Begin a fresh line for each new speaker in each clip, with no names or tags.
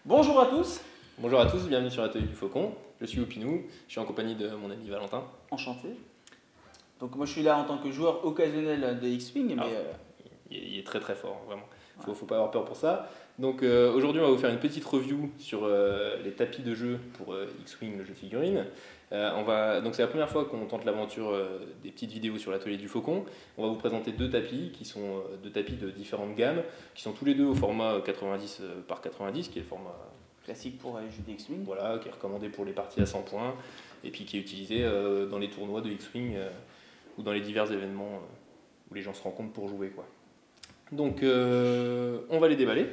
Bonjour à tous,
Bonjour à tous, bienvenue sur l'atelier du Faucon. Je suis Oupinou, je suis en compagnie de mon ami Valentin.
enchanté. Donc moi je suis là en tant que joueur occasionnel de X-Wing, mais
Alors, il est très très fort, hein, vraiment.
ouais.
Faut pas avoir peur pour ça. Donc aujourd'hui, on va vous faire une petite review sur les tapis de jeu pour X-Wing, le jeu de figurines. Donc c'est la première fois qu'on tente l'aventure des petites vidéos sur l'atelier du Faucon. On va vous présenter deux tapis qui sont deux tapis de différentes gammes, qui sont tous les deux au format 90 par 90, qui est le format
Classique pour les jeux d'X-Wing.
voilà, qui est recommandé pour les parties à 100 points, et puis qui est utilisé dans les tournois de X-Wing ou dans les divers événements où les gens se rencontrent pour jouer, quoi. Donc on va les déballer.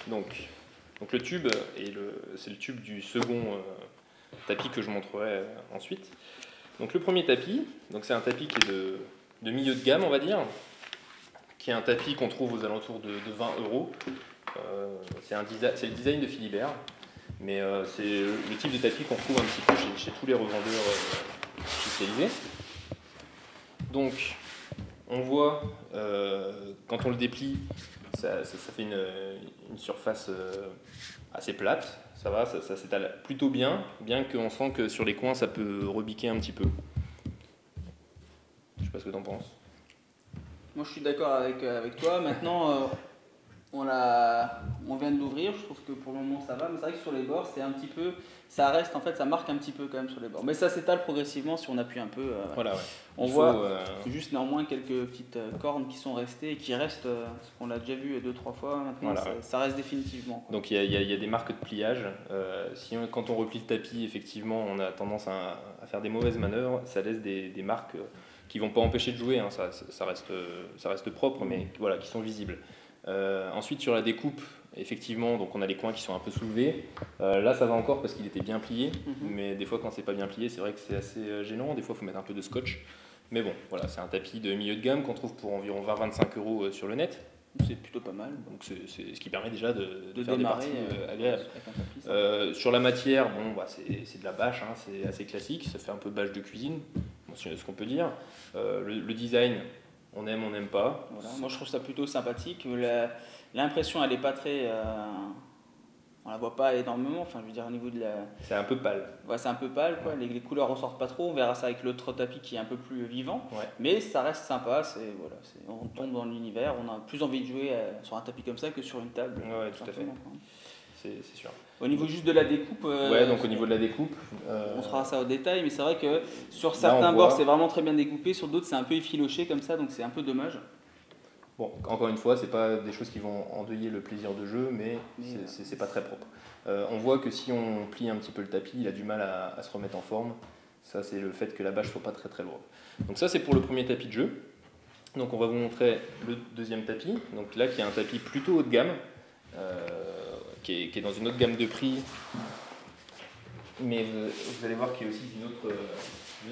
Donc le tube, c'est le tube du second tapis que je montrerai ensuite. Donc le premier tapis, c'est un tapis qui est de milieu de gamme, on va dire, qui est un tapis qu'on trouve aux alentours de 20 euros. C'est le design de Philibert, mais c'est le type de tapis qu'on trouve un petit peu chez tous les revendeurs spécialisés. Donc on voit, quand on le déplie, ça fait une surface assez plate, ça va, ça s'étale plutôt bien, bien qu'on sent que sur les coins ça peut rebiquer un petit peu. Je sais pas ce que tu en penses.
Moi je suis d'accord avec toi. Maintenant on vient de l'ouvrir, je trouve que pour le moment ça va, mais c'est vrai que sur les bords c'est un petit peu, ça reste en fait, ça marque un petit peu quand même sur les bords. Mais ça s'étale progressivement si on appuie un peu.
Voilà, ouais.
On voit juste néanmoins quelques petites cornes qui sont restées et qui restent, parce qu'on l'a déjà vu 2-3 fois maintenant,
voilà, ouais.
ça reste définitivement, quoi.
Donc il y a des marques de pliage. Quand on replie le tapis, effectivement, on a tendance à faire des mauvaises manœuvres. Ça laisse des marques qui vont pas empêcher de jouer, hein. Ça reste propre, mais voilà, qui sont visibles. Ensuite, sur la découpe, effectivement, donc on a les coins qui sont un peu soulevés. Là, ça va encore parce qu'il était bien plié, mais des fois, quand c'est pas bien plié, c'est vrai que c'est assez gênant. Des fois, il faut mettre un peu de scotch. Mais bon, voilà, c'est un tapis de milieu de gamme qu'on trouve pour environ 20-25 euros sur le net.
C'est plutôt pas mal.
Donc c'est ce qui permet déjà de faire
démarrer,
des parties agréables.
avec un tapis,
Sur la matière, bon, c'est de la bâche, hein, c'est assez classique, ça fait un peu bâche de cuisine, bon, c'est ce qu'on peut dire. Le design, on aime, on n'aime pas.
voilà. Moi je trouve ça plutôt sympathique. L'impression elle est pas très. On la voit pas énormément, enfin je veux dire au niveau de la.
C'est un peu pâle.
Ouais, c'est un peu pâle, quoi.
Ouais.
Les couleurs ressortent pas trop, on verra ça avec l'autre tapis qui est un peu plus vivant.
Ouais.
Mais ça reste sympa, voilà, on tombe dans l'univers, on a plus envie de jouer sur un tapis comme ça que sur une table.
Ouais, tout à fait.
Quoi.
C'est sûr.
Au niveau juste de la découpe,
Ouais, donc au niveau de la découpe.
On se fera ça au détail, mais c'est vrai que sur
Là,
certains
on
bords
voit-
c'est vraiment très bien découpé, sur d'autres c'est un peu effiloché comme ça, donc c'est un peu dommage.
Bon, encore une fois, c'est pas des choses qui vont endeuiller le plaisir de jeu, mais
Mais,
c'est pas très propre. On voit que si on plie un petit peu le tapis, il a du mal à se remettre en forme. Ça, c'est le fait que la bâche soit pas très très lourde. Donc ça, c'est pour le premier tapis de jeu. Donc on va vous montrer le deuxième tapis. Donc là, qui est un tapis plutôt haut de gamme, qui est dans une autre gamme de prix, mais vous allez voir qu'il y a aussi d'une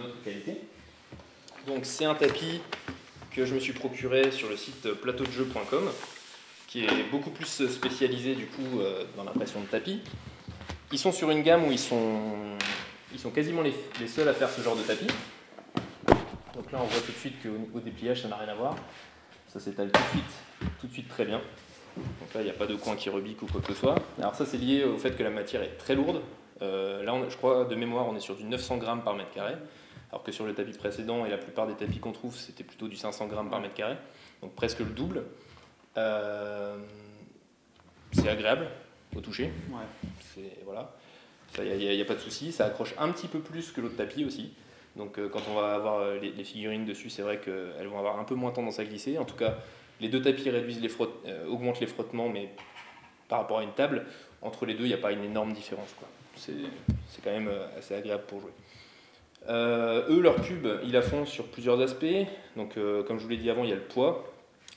autre qualité. Donc c'est un tapis que je me suis procuré sur le site plateaudejeu.com, qui est beaucoup plus spécialisé du coup dans l'impression de tapis. Ils sont sur une gamme où ils sont quasiment les seuls à faire ce genre de tapis. Donc là on voit tout de suite qu'au dépliage ça n'a rien à voir. Ça s'étale tout de suite très bien. Donc là il n'y a pas de coin qui rebique ou quoi que ce soit. Alors ça c'est lié au fait que la matière est très lourde. Là je crois de mémoire on est sur du 900 grammes par mètre carré. Alors que sur le tapis précédent et la plupart des tapis qu'on trouve, c'était plutôt du 500 grammes par mètre carré, donc presque le double. C'est agréable au toucher.
ouais.
Voilà. Il n'y a pas de souci. Ça accroche un petit peu plus que l'autre tapis aussi. Donc quand on va avoir les figurines dessus, c'est vrai qu'elles vont avoir un peu moins tendance à glisser. En tout cas, les deux tapis augmentent les frottements, mais par rapport à une table, entre les deux, il n'y a pas une énorme différence, quoi. C'est quand même assez agréable pour jouer. Eux, leur cube, ils la font sur plusieurs aspects. Donc, comme je vous l'ai dit avant, il y a le poids,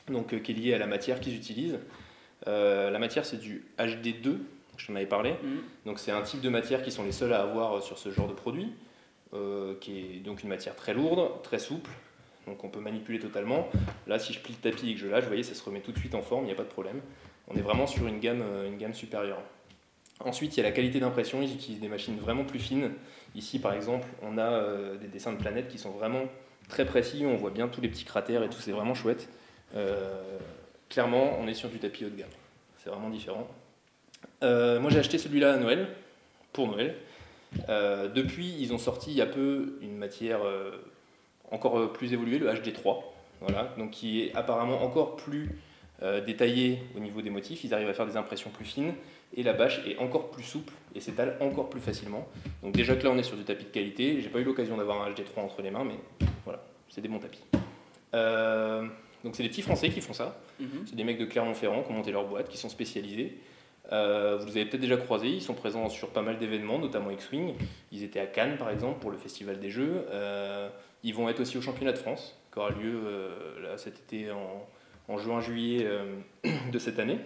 donc, qui est lié à la matière qu'ils utilisent. La matière, c'est du HD2, je t'en avais parlé. Donc, c'est un type de matière qui sont les seuls à avoir sur ce genre de produit, qui est donc une matière très lourde, très souple. Donc, on peut manipuler totalement. Là, si je plie le tapis et que je lâche, vous voyez, ça se remet tout de suite en forme, il n'y a pas de problème. On est vraiment sur une gamme supérieure. Ensuite, il y a la qualité d'impression, ils utilisent des machines vraiment plus fines. Ici, par exemple, on a des dessins de planètes qui sont vraiment très précis, on voit bien tous les petits cratères et tout, c'est vraiment chouette. Clairement, on est sur du tapis haut de gamme, c'est vraiment différent. Moi j'ai acheté celui-là à Noël, pour Noël. Depuis, ils ont sorti il y a peu une matière encore plus évoluée, le HD3, voilà, donc qui est apparemment encore plus détaillé au niveau des motifs. Ils arrivent à faire des impressions plus fines et la bâche est encore plus souple et s'étale encore plus facilement. Donc déjà que là on est sur du tapis de qualité, j'ai pas eu l'occasion d'avoir un HD3 entre les mains, mais voilà, c'est des bons tapis. Donc c'est des petits Français qui font ça. C'est des mecs de Clermont-Ferrand qui ont monté leur boîte, qui sont spécialisés. Vous les avez peut-être déjà croisés, ils sont présents sur pas mal d'événements, notamment X-Wing. Ils étaient à Cannes par exemple pour le Festival des Jeux. Ils vont être aussi au Championnat de France, qui aura lieu là, cet été en juin-juillet de cette année.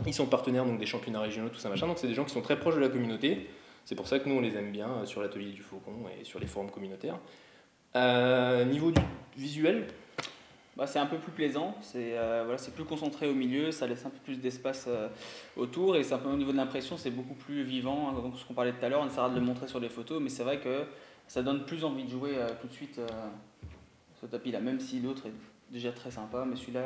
Ils sont partenaires donc, des championnats régionaux, tout ça machin, donc c'est des gens qui sont très proches de la communauté. C'est pour ça que nous on les aime bien sur l'atelier du Faucon et sur les forums communautaires. Niveau du visuel,
bah, c'est un peu plus plaisant, voilà, c'est plus concentré au milieu, ça laisse un peu plus d'espace autour et c'est un peu, au niveau de l'impression c'est beaucoup plus vivant, hein, donc ce qu'on parlait tout à l'heure, on essaiera de le montrer sur les photos, mais c'est vrai que ça donne plus envie de jouer tout de suite ce tapis là, même si l'autre est déjà très sympa, mais celui-là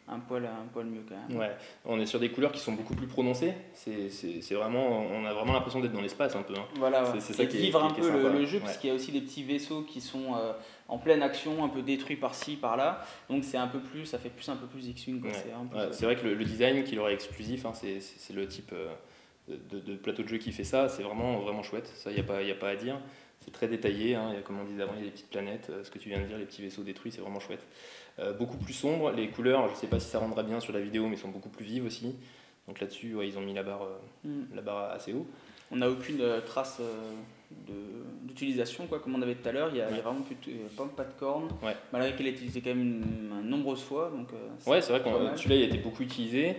un poil mieux quand même.
Ouais, on est sur des couleurs qui sont beaucoup plus prononcées. C'est vraiment, on a vraiment l'impression d'être dans l'espace un peu. Hein.
Voilà, ouais.
C'est ça
qui vivre un peu
sympa,
le jeu, parce qu'il y a aussi des petits vaisseaux qui sont en pleine action, un peu détruits par-ci, par-là. Donc c'est un peu plus, ça fait un peu plus X-Wing.
Ouais. C'est vrai que le design qui leur est exclusif, hein, c'est le type de plateau de jeu qui fait ça. C'est vraiment, vraiment chouette. Ça, il n'y a pas à dire. C'est très détaillé, hein. Comme on disait avant, il y a des petites planètes, ce que tu viens de dire, les petits vaisseaux détruits, c'est vraiment chouette. Beaucoup plus sombre, les couleurs, je ne sais pas si ça rendra bien sur la vidéo, mais sont beaucoup plus vives aussi. Donc là-dessus, ouais, ils ont mis la barre assez haut.
On n'a aucune trace d'utilisation, quoi, comme on avait tout à l'heure. Il y a vraiment pas de cornes, malgré qu'elle est utilisée quand même nombreuses fois. Donc,
ouais, c'est vrai que celui-là il a été beaucoup utilisé,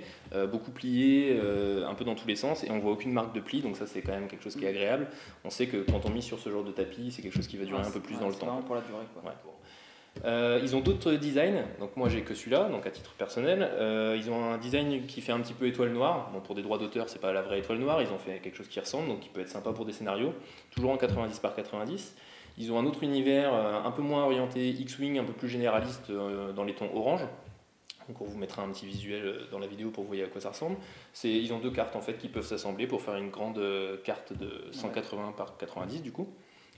beaucoup plié, un peu dans tous les sens, et on voit aucune marque de pli, donc ça c'est quand même quelque chose qui est agréable. On sait que quand on mise sur ce genre de tapis, c'est quelque chose qui va durer un peu plus dans le temps.
Vraiment pour la durée, quoi.
Ils ont d'autres designs, donc moi j'ai que celui-là, donc à titre personnel. Ils ont un design qui fait un petit peu étoile noire. Bon, pour des droits d'auteur, c'est pas la vraie étoile noire, ils ont fait quelque chose qui ressemble, donc qui peut être sympa pour des scénarios, toujours en 90 par 90. Ils ont un autre univers un peu moins orienté X-Wing, un peu plus généraliste dans les tons orange. Donc on vous mettra un petit visuel dans la vidéo pour que vous voyez à quoi ça ressemble. Ils ont deux cartes en fait qui peuvent s'assembler pour faire une grande carte de 180 par 90 du coup,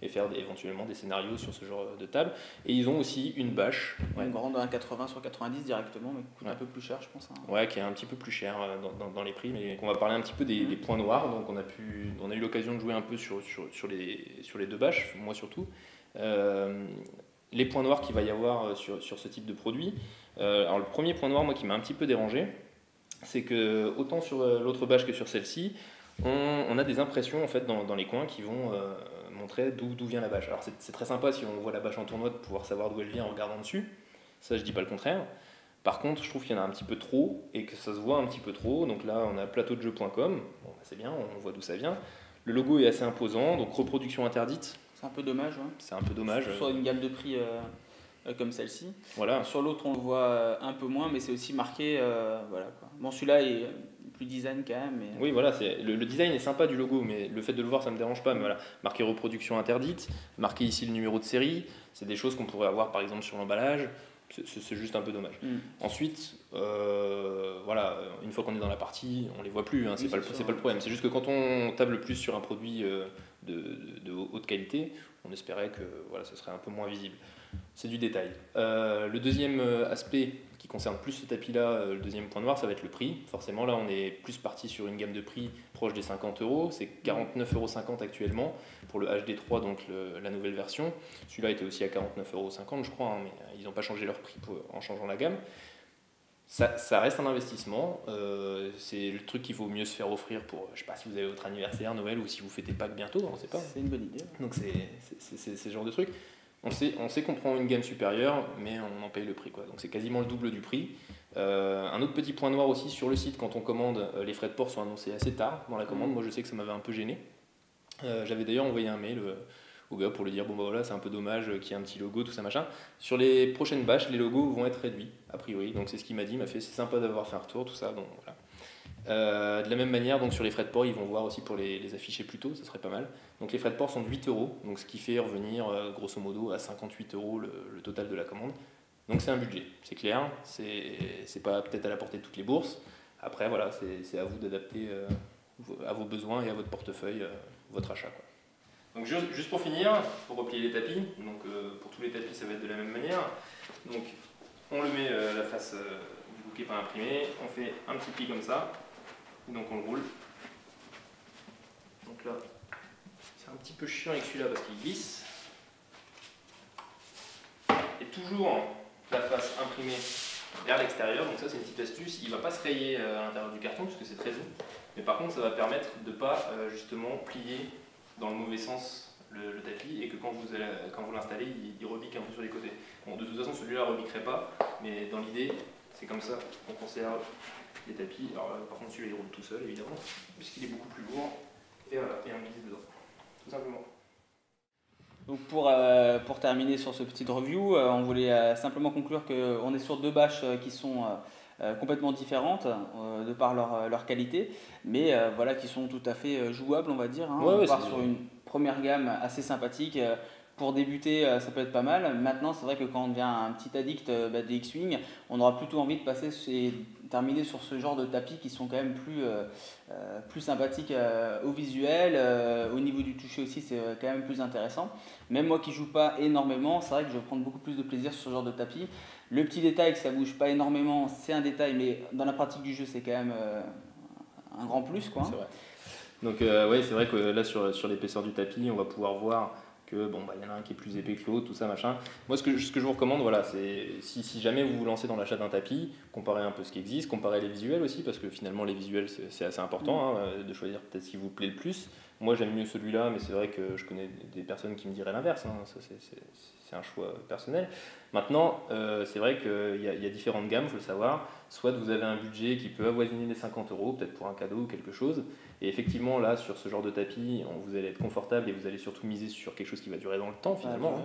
et faire éventuellement des scénarios sur ce genre de table. Et ils ont aussi une bâche.
Une grande 1,80 sur 90 directement, mais qui coûte un peu plus cher, je pense. Hein.
Ouais, qui est un petit peu plus cher dans les prix. Mais on va parler un petit peu des points noirs. Donc on a eu l'occasion de jouer un peu sur les deux bâches, moi surtout. Les points noirs qu'il va y avoir sur ce type de produit. Alors le premier point noir, moi, qui m'a un petit peu dérangé, c'est que autant sur l'autre bâche que sur celle-ci, on a des impressions en fait dans les coins qui vont montrer d'où vient la bâche. Alors c'est très sympa si on voit la bâche en tournoi de pouvoir savoir d'où elle vient en regardant dessus. Ça, je dis pas le contraire. Par contre, je trouve qu'il y en a un petit peu trop et que ça se voit un petit peu trop. Donc là, on a plateaudejeu.com. Bon, c'est bien, on voit d'où ça vient. Le logo est assez imposant, donc reproduction interdite.
C'est un peu dommage. Ouais.
C'est un peu dommage.
Sur une gamme de prix comme celle-ci.
Voilà.
Sur l'autre, on le voit un peu moins, mais c'est aussi marqué. Voilà, quoi. Bon, celui-là est plus design quand même. Mais...
Oui, voilà, le design est sympa du logo, mais le fait de le voir, ça me dérange pas. Mais voilà, marqué reproduction interdite, marqué ici le numéro de série, c'est des choses qu'on pourrait avoir par exemple sur l'emballage. C'est juste un peu dommage. Ensuite, voilà, une fois qu'on est dans la partie, on les voit plus, hein, c'est pas le problème. C'est juste que quand on table plus sur un produit de haute qualité, on espérait que voilà, ce serait un peu moins visible. C'est du détail. Le deuxième aspect qui concerne plus ce tapis-là, le deuxième point noir, ça va être le prix. Forcément, là, on est plus parti sur une gamme de prix proche des 50 €. C'est 49,50 € actuellement pour le HD3, donc la nouvelle version. Celui-là était aussi à 49,50 €, je crois, hein, mais ils n'ont pas changé leur prix en changeant la gamme. Ça reste un investissement. C'est le truc qu'il vaut mieux se faire offrir pour, je sais pas, si vous avez votre anniversaire, Noël, ou si vous fêtez Pâques bientôt, on ne sait pas.
C'est une bonne idée.
Donc c'est ce genre de truc. On sait qu'on prend une gamme supérieure, mais on en paye le prix, quoi. Donc c'est quasiment le double du prix. Un autre petit point noir aussi sur le site, quand on commande, les frais de port sont annoncés assez tard dans la commande. Moi je sais que ça m'avait un peu gêné. J'avais d'ailleurs envoyé un mail au gars pour lui dire bon bah voilà, c'est un peu dommage qu'il y ait un petit logo, tout ça machin. Sur les prochaines bâches, les logos vont être réduits a priori. Donc c'est ce qu'il m'a dit, il m'a fait c'est sympa d'avoir fait un retour, tout ça. Donc voilà. De la même manière, donc sur les frais de port, ils vont voir aussi pour les afficher plus tôt, ça serait pas mal. Donc les frais de port sont de 8 €, donc ce qui fait revenir grosso modo à 58 € le total de la commande. Donc c'est un budget, c'est clair, c'est pas peut-être à la portée de toutes les bourses. Après, voilà, c'est à vous d'adapter à vos besoins et à votre portefeuille, votre achat, quoi. Donc juste pour finir, pour replier les tapis, donc pour tous les tapis ça va être de la même manière. Donc on le met la face du bouquet pas imprimé, on fait un petit pli comme ça, et donc on le roule. Donc là, c'est un petit peu chiant avec celui-là parce qu'il glisse. Et toujours la face imprimée vers l'extérieur, donc ça c'est une petite astuce, il ne va pas se rayer à l'intérieur du carton puisque c'est très doux, mais par contre ça va permettre de ne pas justement plier dans le mauvais sens le tapis et que quand vous l'installez, il rebique un peu sur les côtés. Bon, de toute façon celui-là ne rebiquerait pas, mais dans l'idée c'est comme ça qu'on conserve les tapis. Alors là, par contre celui-là il roule tout seul évidemment, puisqu'il est beaucoup plus lourd, et voilà, et on glisse dedans, tout simplement.
Donc pour terminer sur ce petit review, on voulait simplement conclure qu'on est sur deux bâches qui sont complètement différentes de par leur qualité, mais voilà, qui sont tout à fait jouables, on va dire. Hein. On part sur une première gamme assez sympathique. Pour débuter, ça peut être pas mal. Maintenant, c'est vrai que quand on devient un petit addict des X-Wing, on aura plutôt envie de passer et terminer sur ce genre de tapis qui sont quand même plus sympathiques au visuel. Au niveau du toucher aussi, c'est quand même plus intéressant. Même moi qui joue pas énormément, c'est vrai que je vais prendre beaucoup plus de plaisir sur ce genre de tapis. Le petit détail que ça bouge pas énormément, c'est un détail, mais dans la pratique du jeu, c'est quand même un grand plus, quoi.
C'est vrai. Donc ouais, c'est vrai que là sur l'épaisseur du tapis, on va pouvoir voir que bon bah il y en a un qui est plus épais que l'autre, tout ça machin. Moi ce que je vous recommande, voilà, c'est si jamais vous vous lancez dans l'achat d'un tapis, comparez un peu ce qui existe, comparez les visuels aussi, parce que finalement les visuels c'est assez important de choisir peut-être ce qui vous plaît le plus. Moi j'aime mieux celui-là, mais c'est vrai que je connais des personnes qui me diraient l'inverse, hein. Ça, c'est un choix personnel. Maintenant, c'est vrai qu'il y a différentes gammes, il faut le savoir. Soit vous avez un budget qui peut avoisiner les 50 €, peut-être pour un cadeau ou quelque chose. Et effectivement, là, sur ce genre de tapis, vous allez être confortable et vous allez surtout miser sur quelque chose qui va durer dans le temps, finalement.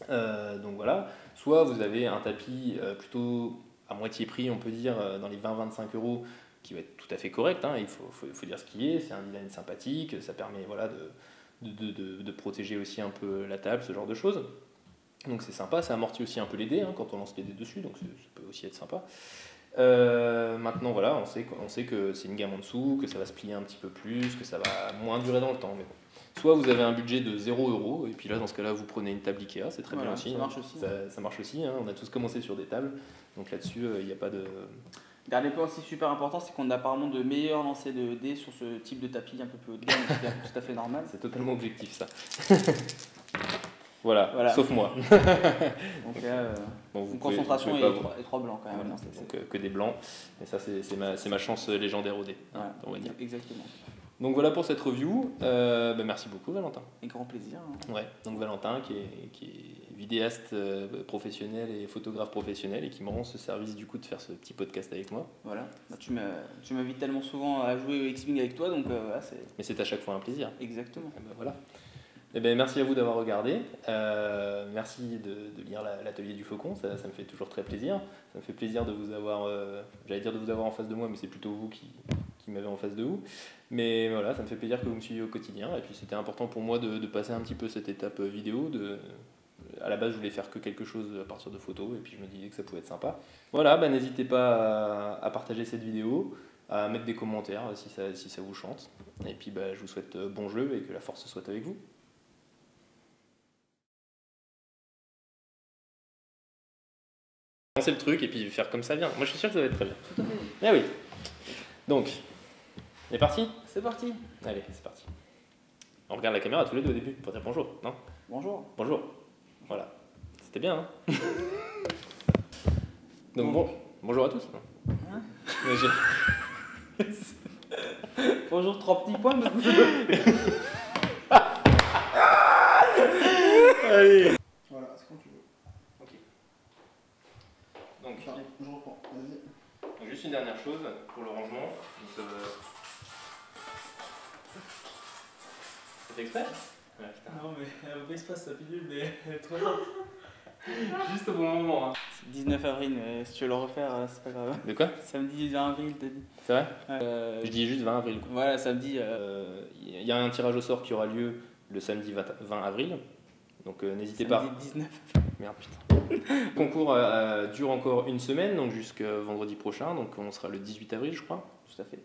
Donc voilà. Soit vous avez un tapis plutôt à moitié prix, on peut dire, dans les 20-25 €, qui va être tout à fait correct, hein. Il faut dire ce qui est. C'est un design sympathique, ça permet voilà, de protéger aussi un peu la table, ce genre de choses. Donc c'est sympa, ça amortit aussi un peu les dés quand on lance les dés dessus, donc ça peut aussi être sympa. Maintenant voilà, on sait que c'est une gamme en dessous, que ça va se plier un petit peu plus, que ça va moins durer dans le temps. Mais bon. Soit vous avez un budget de 0 €, et puis là dans ce cas-là vous prenez une table Ikea, c'est très bien aussi.
Ça marche aussi.
Ça marche aussi, hein. On a tous commencé sur des tables, donc là-dessus il n'y a pas de...
Dernier point aussi super important, c'est qu'on a apparemment de meilleurs lancers de dés sur ce type de tapis un peu plus haut de gamme, c'est tout à fait normal.
C'est totalement objectif ça. Voilà, sauf moi.
Donc là, une concentration et 3 blancs quand même.
Voilà, donc que des blancs, et ça c'est ma chance légendaire au dé, hein, on va dire.
Exactement.
Donc voilà pour cette review. Merci beaucoup Valentin.
Avec grand plaisir. Hein.
Ouais, donc Valentin qui est vidéaste professionnel et photographe professionnel et qui me rend ce service du coup de faire ce petit podcast avec moi.
Voilà, tu m'invites tellement souvent à jouer au X-Wing avec toi, donc voilà, c'est...
Mais c'est à chaque fois un plaisir.
Exactement.
Voilà. Merci à vous d'avoir regardé. Merci de lire l'atelier du Faucon, ça me fait toujours très plaisir. Ça me fait plaisir de vous avoir, j'allais dire de vous avoir en face de moi, mais c'est plutôt vous qui m'avez en face de vous. Mais voilà, ça me fait plaisir que vous me suiviez au quotidien. Et puis c'était important pour moi de passer un petit peu cette étape vidéo. À la base, je voulais faire que quelque chose à partir de photos, et puis je me disais que ça pouvait être sympa. Voilà, n'hésitez pas à partager cette vidéo, à mettre des commentaires si ça vous chante. Et puis je vous souhaite bon jeu et que la force soit avec vous. Lancer le truc et puis faire comme ça vient. Moi je suis sûr que ça va être très bien.
Tout à fait.
Eh oui. Donc, on est parti ?
C'est parti.
Allez, c'est parti. On regarde la caméra tous les deux au début pour dire bonjour, non ?
Bonjour.
Bonjour. Voilà. C'était bien, hein ? Donc bonjour à tous.
Hein ? Bonjour, 3 petits points.
Allez.
Voilà, c'est quand tu veux.
Ok. Donc,
je reprends. Vas-y.
Donc juste une dernière chose pour le rangement. C'est exprès ? Ouais,
Non, mais elle va pas se passer sa pilule, mais elle est trop forte.
juste au bon moment. Hein.
19 avril, mais si tu veux le refaire, c'est pas grave.
De quoi ?
Samedi 20 avril, t'as dit.
C'est vrai ?
Je
Je dis juste 20 avril. Quoi.
Voilà, samedi.
Il y a un tirage au sort qui aura lieu le samedi 20 avril. Donc n'hésitez pas.
Samedi 19.
Merde, putain. Le concours dure encore une semaine, donc jusqu'à vendredi prochain, donc on sera le 18 avril, je crois. Tout à fait.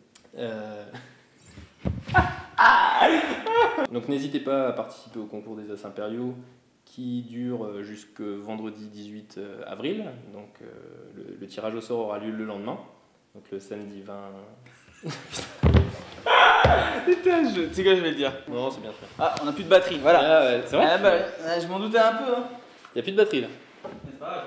Donc n'hésitez pas à participer au concours des As impériaux qui dure jusqu'au vendredi 18 avril. Donc le tirage au sort aura lieu le lendemain, donc le samedi 20.
Putain, tu sais quoi je vais le dire.
Non, c'est bien fait.
Ah, on a plus de batterie, voilà.
Ah, ouais, c'est vrai.
Je m'en doutais un peu. Hein.
Il n'y a plus de batterie là.
C'est pas grave,